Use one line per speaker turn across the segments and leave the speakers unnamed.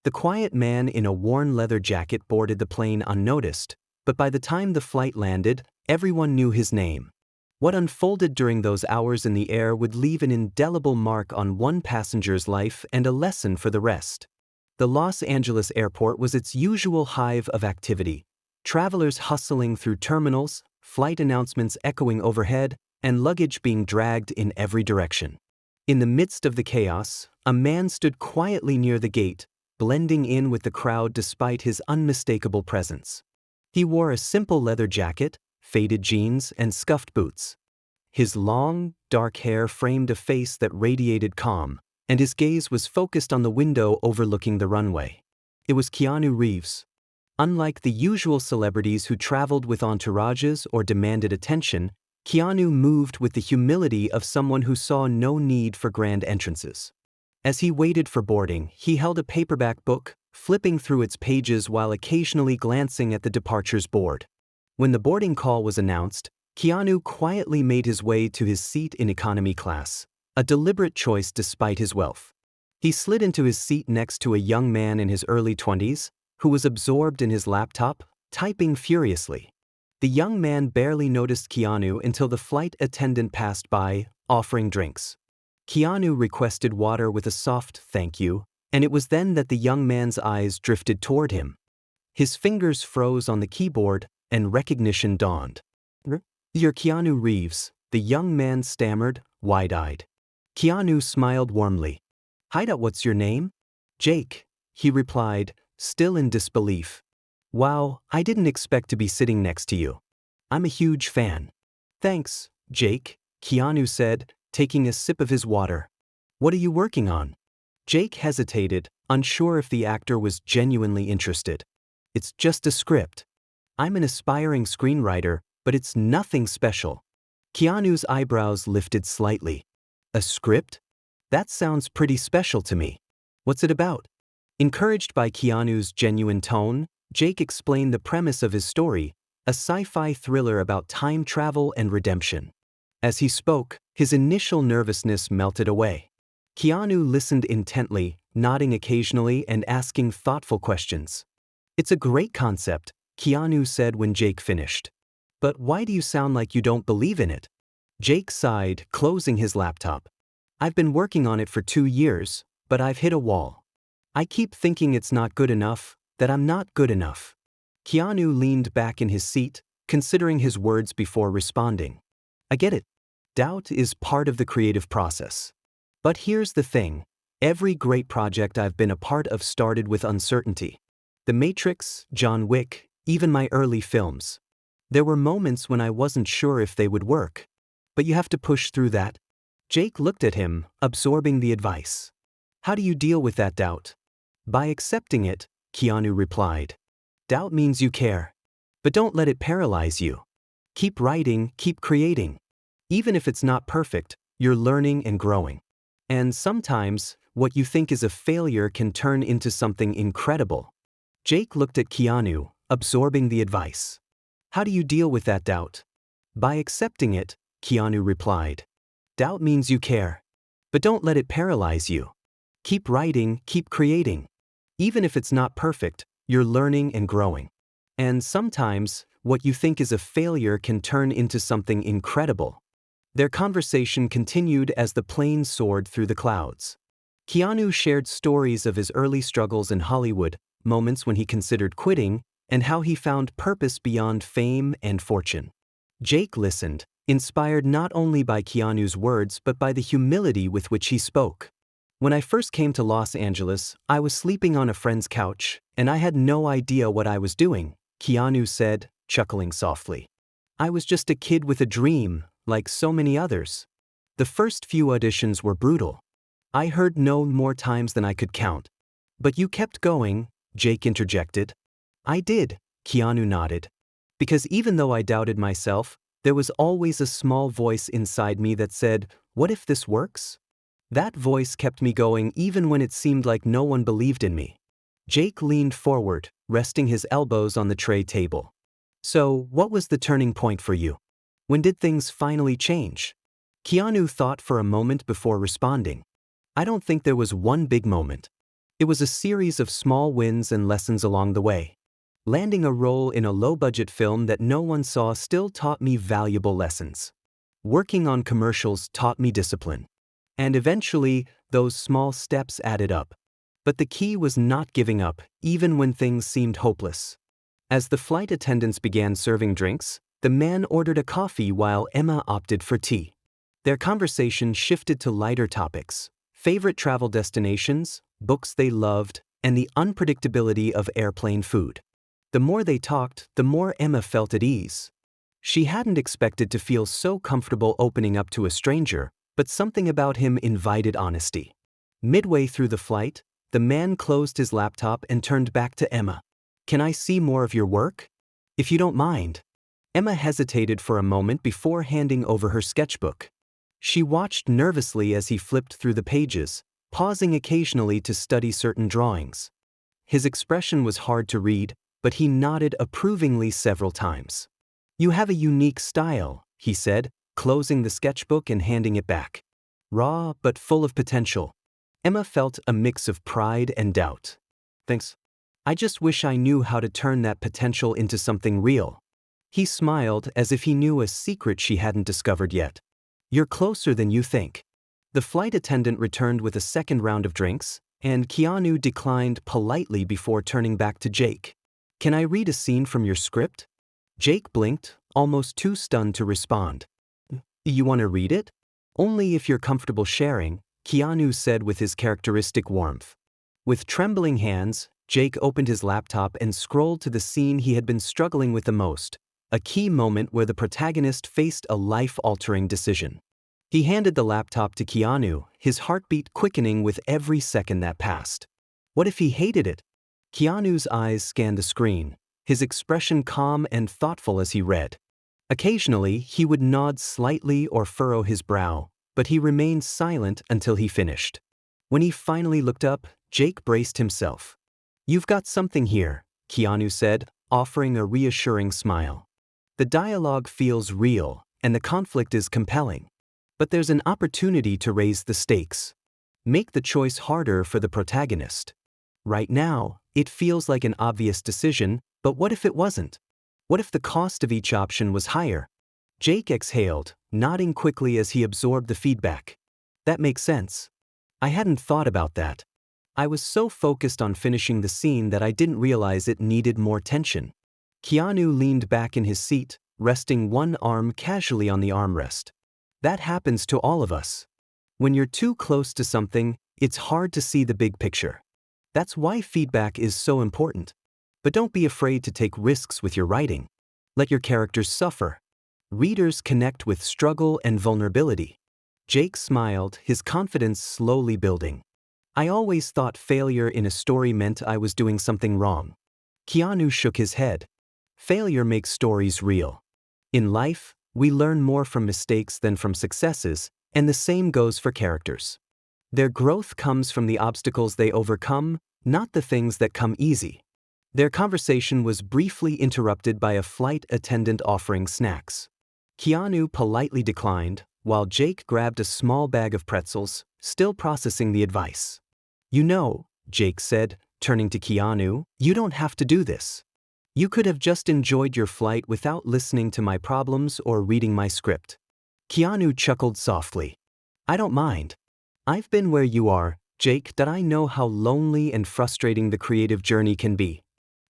The quiet man in a worn leather jacket boarded the plane unnoticed, but by the time the flight landed, everyone knew his name. What unfolded during those hours in the air would leave an indelible mark on one passenger's life and a lesson for the rest. The Los Angeles airport was its usual hive of activity, travelers hustling through terminals, flight announcements echoing overhead, and luggage being dragged in every direction. In the midst of the chaos, a man stood quietly near the gate, blending in with the crowd despite his unmistakable presence. He wore a simple leather jacket, faded jeans, and scuffed boots. His long, dark hair framed a face that radiated calm, and his gaze was focused on the window overlooking the runway. It was Keanu Reeves. Unlike the usual celebrities who traveled with entourages or demanded attention, Keanu moved with the humility of someone who saw no need for grand entrances. As he waited for boarding, he held a paperback book, flipping through its pages while occasionally glancing at the departures board. When the boarding call was announced, Keanu quietly made his way to his seat in economy class, a deliberate choice despite his wealth. He slid into his seat next to a young man in his early 20s, who was absorbed in his laptop, typing furiously. The young man barely noticed Keanu until the flight attendant passed by, offering drinks. Keanu requested water with a soft "thank you," and it was then that the young man's eyes drifted toward him. His fingers froze on the keyboard, and recognition dawned. "You're Keanu Reeves," the young man stammered, wide-eyed. Keanu smiled warmly. "Hideout, what's your name?" "Jake," he replied, still in disbelief. "Wow, I didn't expect to be sitting next to you. I'm a huge fan." "Thanks, Jake," Keanu said, taking a sip of his water. "What are you working on?" Jake hesitated, unsure if the actor was genuinely interested. "It's just a script. I'm an aspiring screenwriter, but it's nothing special." Keanu's eyebrows lifted slightly. "A script? That sounds pretty special to me. What's it about?" Encouraged by Keanu's genuine tone, Jake explained the premise of his story, a sci-fi thriller about time travel and redemption. As he spoke, his initial nervousness melted away. Keanu listened intently, nodding occasionally and asking thoughtful questions. "It's a great concept," Keanu said when Jake finished. "But why do you sound like you don't believe in it?" Jake sighed, closing his laptop. "I've been working on it for 2 years, but I've hit a wall. I keep thinking it's not good enough, that I'm not good enough." Keanu leaned back in his seat, considering his words before responding. "I get it. Doubt is part of the creative process. But here's the thing. Every great project I've been a part of started with uncertainty. The Matrix, John Wick, even my early films. There were moments when I wasn't sure if they would work. But you have to push through that." Jake looked at him, absorbing the advice. "How do you deal with that doubt?" "By accepting it," Keanu replied. "Doubt means you care. But don't let it paralyze you. Keep writing, keep creating. Even if it's not perfect, you're learning and growing. And sometimes, what you think is a failure can turn into something incredible." Jake looked at Keanu, absorbing the advice. "How do you deal with that doubt?" "By accepting it," Keanu replied. "Doubt means you care. But don't let it paralyze you. Keep writing, keep creating. Even if it's not perfect, you're learning and growing. And sometimes, what you think is a failure can turn into something incredible." Their conversation continued as the plane soared through the clouds. Keanu shared stories of his early struggles in Hollywood, moments when he considered quitting, and how he found purpose beyond fame and fortune. Jake listened, inspired not only by Keanu's words but by the humility with which he spoke. "When I first came to Los Angeles, I was sleeping on a friend's couch, and I had no idea what I was doing," Keanu said, chuckling softly. "I was just a kid with a dream, like so many others. The first few auditions were brutal. I heard no more times than I could count." "But you kept going," Jake interjected. "I did," Keanu nodded. "Because even though I doubted myself, there was always a small voice inside me that said, 'What if this works?' That voice kept me going even when it seemed like no one believed in me." Jake leaned forward, resting his elbows on the tray table. "So, what was the turning point for you? When did things finally change?" Keanu thought for a moment before responding. "I don't think there was one big moment. It was a series of small wins and lessons along the way. Landing a role in a low-budget film that no one saw still taught me valuable lessons. Working on commercials taught me discipline. And eventually, those small steps added up. But the key was not giving up, even when things seemed hopeless. As the flight attendants began serving drinks, the man ordered a coffee while Emma opted for tea. Their conversation shifted to lighter topics: favorite travel destinations, books they loved, and the unpredictability of airplane food. The more they talked, the more Emma felt at ease. She hadn't expected to feel so comfortable opening up to a stranger, but something about him invited honesty. Midway through the flight, the man closed his laptop and turned back to Emma. "Can I see more of your work? If you don't mind." Emma hesitated for a moment before handing over her sketchbook. She watched nervously as he flipped through the pages, pausing occasionally to study certain drawings. His expression was hard to read, but he nodded approvingly several times. "You have a unique style," he said, closing the sketchbook and handing it back. Raw but full of potential. Emma felt a mix of pride and doubt. "Thanks. I just wish I knew how to turn that potential into something real." He smiled as if he knew a secret she hadn't discovered yet. "You're closer than you think." The flight attendant returned with a second round of drinks, and Keanu declined politely before turning back to Jake. "Can I read a scene from your script?" Jake blinked, almost too stunned to respond. "You want to read it?" "Only if you're comfortable sharing," Keanu said with his characteristic warmth. With trembling hands, Jake opened his laptop and scrolled to the scene he had been struggling with the most, a key moment where the protagonist faced a life-altering decision. He handed the laptop to Keanu, his heartbeat quickening with every second that passed. What if he hated it? Keanu's eyes scanned the screen, his expression calm and thoughtful as he read. Occasionally, he would nod slightly or furrow his brow, but he remained silent until he finished. When he finally looked up, Jake braced himself. "You've got something here," Keanu said, offering a reassuring smile. "The dialogue feels real, and the conflict is compelling. But there's an opportunity to raise the stakes. Make the choice harder for the protagonist. Right now, it feels like an obvious decision, but what if it wasn't? What if the cost of each option was higher?" Jake exhaled, nodding quickly as he absorbed the feedback. "That makes sense. I hadn't thought about that. I was so focused on finishing the scene that I didn't realize it needed more tension." Keanu leaned back in his seat, resting one arm casually on the armrest. "That happens to all of us. When you're too close to something, it's hard to see the big picture. That's why feedback is so important. But don't be afraid to take risks with your writing. Let your characters suffer. Readers connect with struggle and vulnerability." Jake smiled, his confidence slowly building. "I always thought failure in a story meant I was doing something wrong." Keanu shook his head. "Failure makes stories real. In life, we learn more from mistakes than from successes, and the same goes for characters. Their growth comes from the obstacles they overcome, not the things that come easy." Their conversation was briefly interrupted by a flight attendant offering snacks. Keanu politely declined, while Jake grabbed a small bag of pretzels, still processing the advice. "You know," Jake said, turning to Keanu, "you don't have to do this. You could have just enjoyed your flight without listening to my problems or reading my script." Keanu chuckled softly. "I don't mind. I've been where you are, Jake, that I know how lonely and frustrating the creative journey can be.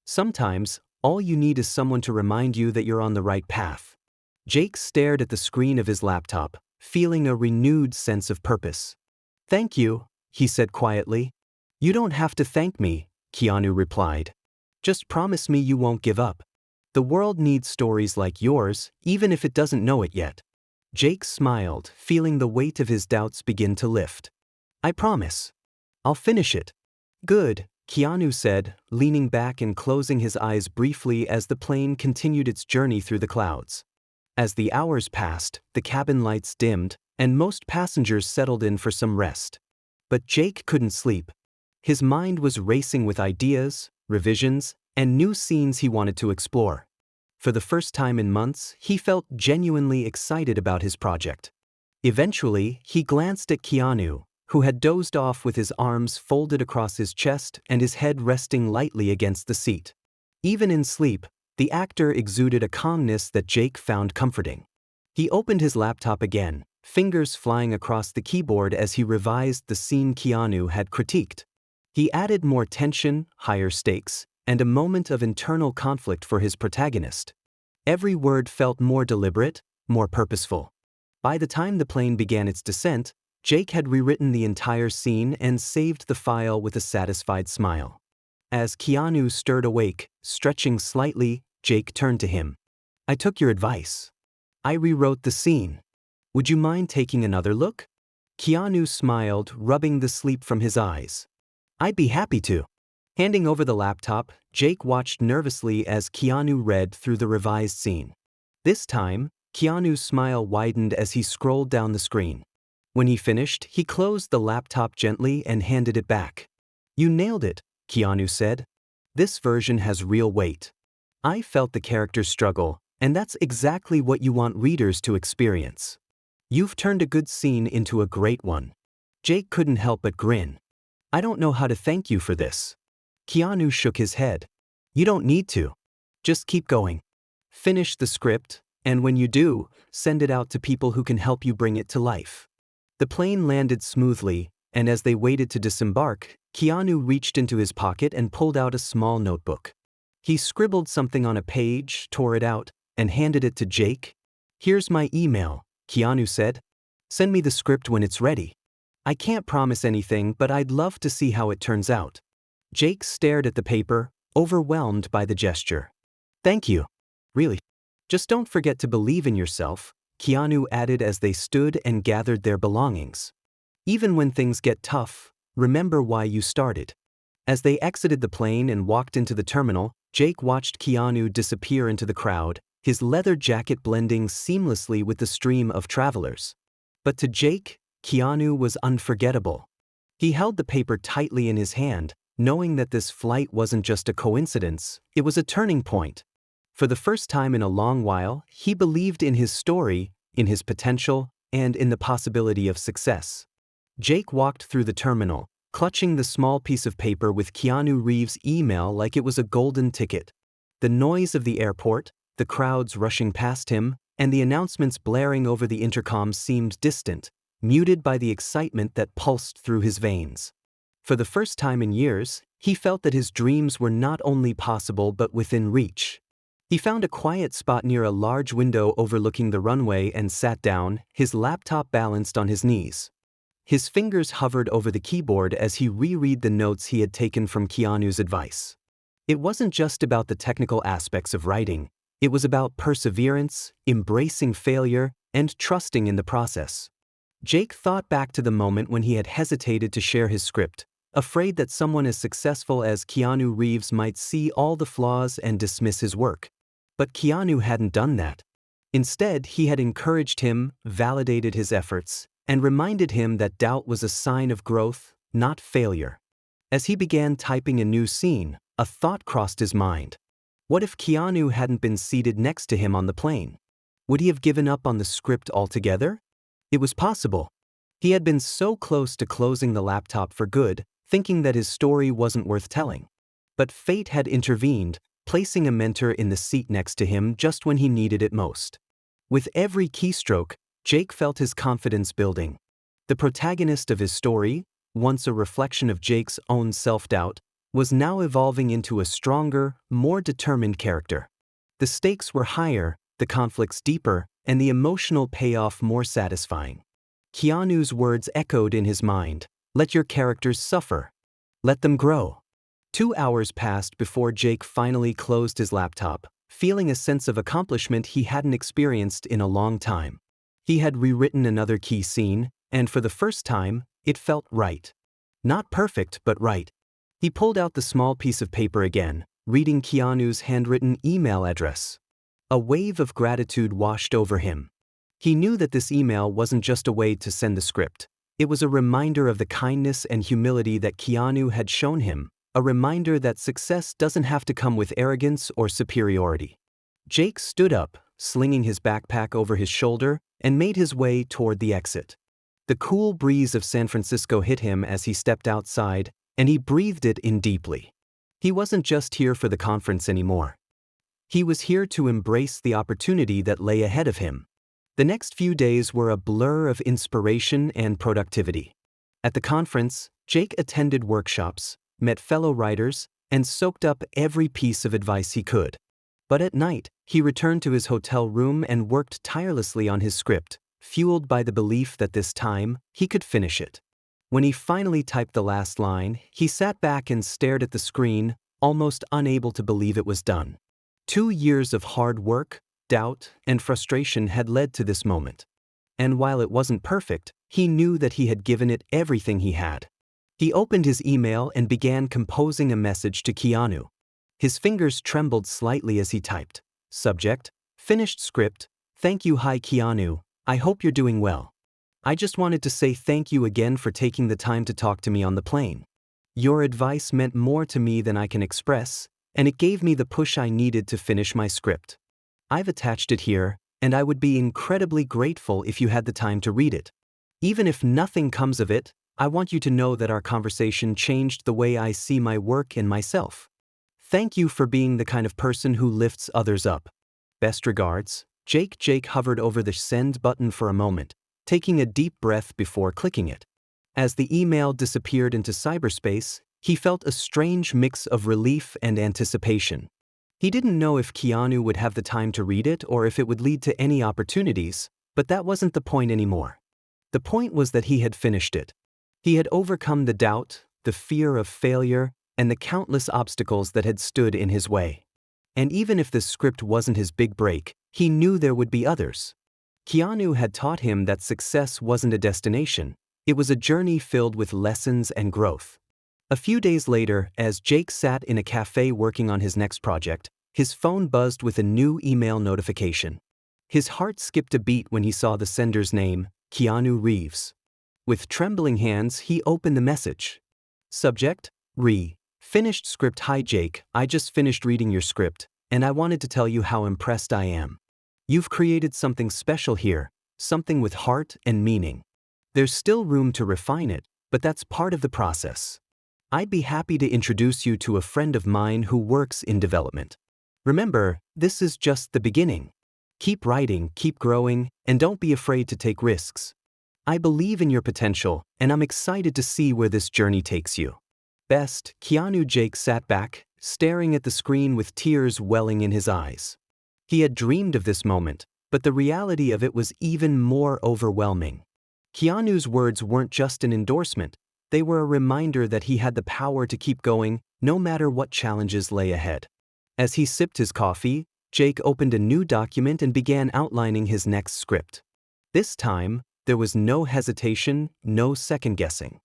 Sometimes, all you need is someone to remind you that you're on the right path." Jake stared at the screen of his laptop, feeling a renewed sense of purpose. "Thank you," he said quietly. "You don't have to thank me," Keanu replied. "Just promise me you won't give up. The world needs stories like yours, even if it doesn't know it yet." Jake smiled, feeling the weight of his doubts begin to lift. "I promise. I'll finish it." "Good," Keanu said, leaning back and closing his eyes briefly as the plane continued its journey through the clouds. As the hours passed, the cabin lights dimmed, and most passengers settled in for some rest. But Jake couldn't sleep. His mind was racing with ideas, revisions, and new scenes he wanted to explore. For the first time in months, he felt genuinely excited about his project. Eventually, he glanced at Keanu, who had dozed off with his arms folded across his chest and his head resting lightly against the seat. Even in sleep, the actor exuded a calmness that Jake found comforting. He opened his laptop again, fingers flying across the keyboard as he revised the scene Keanu had critiqued. He added more tension, higher stakes, and a moment of internal conflict for his protagonist. Every word felt more deliberate, more purposeful. By the time the plane began its descent, Jake had rewritten the entire scene and saved the file with a satisfied smile. As Keanu stirred awake, stretching slightly, Jake turned to him. "I took your advice. I rewrote the scene. Would you mind taking another look?" Keanu smiled, rubbing the sleep from his eyes. "I'd be happy to." Handing over the laptop, Jake watched nervously as Keanu read through the revised scene. This time, Keanu's smile widened as he scrolled down the screen. When he finished, he closed the laptop gently and handed it back. "You nailed it," Keanu said. "This version has real weight. I felt the character's struggle, and that's exactly what you want readers to experience. You've turned a good scene into a great one." Jake couldn't help but grin. "I don't know how to thank you for this." Keanu shook his head. "You don't need to. Just keep going. Finish the script, and when you do, send it out to people who can help you bring it to life." The plane landed smoothly, and as they waited to disembark, Keanu reached into his pocket and pulled out a small notebook. He scribbled something on a page, tore it out, and handed it to Jake. "Here's my email," Keanu said. "Send me the script when it's ready. I can't promise anything, but I'd love to see how it turns out." Jake stared at the paper, overwhelmed by the gesture. "Thank you. Really. Just don't forget to believe in yourself," Keanu added as they stood and gathered their belongings. "Even when things get tough, remember why you started." As they exited the plane and walked into the terminal, Jake watched Keanu disappear into the crowd, his leather jacket blending seamlessly with the stream of travelers. But to Jake, Keanu was unforgettable. He held the paper tightly in his hand, knowing that this flight wasn't just a coincidence, it was a turning point. For the first time in a long while, he believed in his story, in his potential, and in the possibility of success. Jake walked through the terminal, clutching the small piece of paper with Keanu Reeves' email like it was a golden ticket. The noise of the airport, the crowds rushing past him, and the announcements blaring over the intercom seemed distant, muted by the excitement that pulsed through his veins. For the first time in years, he felt that his dreams were not only possible but within reach. He found a quiet spot near a large window overlooking the runway and sat down, his laptop balanced on his knees. His fingers hovered over the keyboard as he reread the notes he had taken from Keanu's advice. It wasn't just about the technical aspects of writing, it was about perseverance, embracing failure, and trusting in the process. Jake thought back to the moment when he had hesitated to share his script, afraid that someone as successful as Keanu Reeves might see all the flaws and dismiss his work. But Keanu hadn't done that. Instead, he had encouraged him, validated his efforts, and reminded him that doubt was a sign of growth, not failure. As he began typing a new scene, a thought crossed his mind. What if Keanu hadn't been seated next to him on the plane? Would he have given up on the script altogether? It was possible. He had been so close to closing the laptop for good, thinking that his story wasn't worth telling. But fate had intervened, placing a mentor in the seat next to him just when he needed it most. With every keystroke, Jake felt his confidence building. The protagonist of his story, once a reflection of Jake's own self-doubt, was now evolving into a stronger, more determined character. The stakes were higher, the conflicts deeper, and the emotional payoff more satisfying. Keanu's words echoed in his mind, "Let your characters suffer. Let them grow." 2 hours passed before Jake finally closed his laptop, feeling a sense of accomplishment he hadn't experienced in a long time. He had rewritten another key scene, and for the first time, it felt right. Not perfect, but right. He pulled out the small piece of paper again, reading Keanu's handwritten email address. A wave of gratitude washed over him. He knew that this email wasn't just a way to send the script. It was a reminder of the kindness and humility that Keanu had shown him, a reminder that success doesn't have to come with arrogance or superiority. Jake stood up, slinging his backpack over his shoulder, and made his way toward the exit. The cool breeze of San Francisco hit him as he stepped outside, and he breathed it in deeply. He wasn't just here for the conference anymore. He was here to embrace the opportunity that lay ahead of him. The next few days were a blur of inspiration and productivity. At the conference, Jake attended workshops, met fellow writers, and soaked up every piece of advice he could. But at night, he returned to his hotel room and worked tirelessly on his script, fueled by the belief that this time, he could finish it. When he finally typed the last line, he sat back and stared at the screen, almost unable to believe it was done. 2 years of hard work, doubt, and frustration had led to this moment. And while it wasn't perfect, he knew that he had given it everything he had. He opened his email and began composing a message to Keanu. His fingers trembled slightly as he typed. Subject: finished script. Thank you. Hi Keanu, I hope you're doing well. I just wanted to say thank you again for taking the time to talk to me on the plane. Your advice meant more to me than I can express, and it gave me the push I needed to finish my script. I've attached it here, and I would be incredibly grateful if you had the time to read it. Even if nothing comes of it, I want you to know that our conversation changed the way I see my work and myself. Thank you for being the kind of person who lifts others up. Best regards, Jake. Jake hovered over the send button for a moment, taking a deep breath before clicking it. As the email disappeared into cyberspace, he felt a strange mix of relief and anticipation. He didn't know if Keanu would have the time to read it or if it would lead to any opportunities, but that wasn't the point anymore. The point was that he had finished it. He had overcome the doubt, the fear of failure, and the countless obstacles that had stood in his way. And even if this script wasn't his big break, he knew there would be others. Keanu had taught him that success wasn't a destination, it was a journey filled with lessons and growth. A few days later, as Jake sat in a cafe working on his next project, his phone buzzed with a new email notification. His heart skipped a beat when he saw the sender's name, Keanu Reeves. With trembling hands, he opened the message. Subject: finished script. Hi Jake, I just finished reading your script, and I wanted to tell you how impressed I am. You've created something special here, something with heart and meaning. There's still room to refine it, but that's part of the process. I'd be happy to introduce you to a friend of mine who works in development. Remember, this is just the beginning. Keep writing, keep growing, and don't be afraid to take risks. I believe in your potential, and I'm excited to see where this journey takes you. Best, Keanu. Jake sat back, staring at the screen with tears welling in his eyes. He had dreamed of this moment, but the reality of it was even more overwhelming. Keanu's words weren't just an endorsement, they were a reminder that he had the power to keep going, no matter what challenges lay ahead. As he sipped his coffee, Jake opened a new document and began outlining his next script. This time, there was no hesitation, no second-guessing.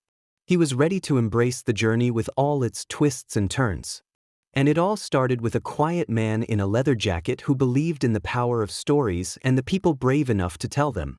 He was ready to embrace the journey with all its twists and turns. And it all started with a quiet man in a leather jacket who believed in the power of stories and the people brave enough to tell them.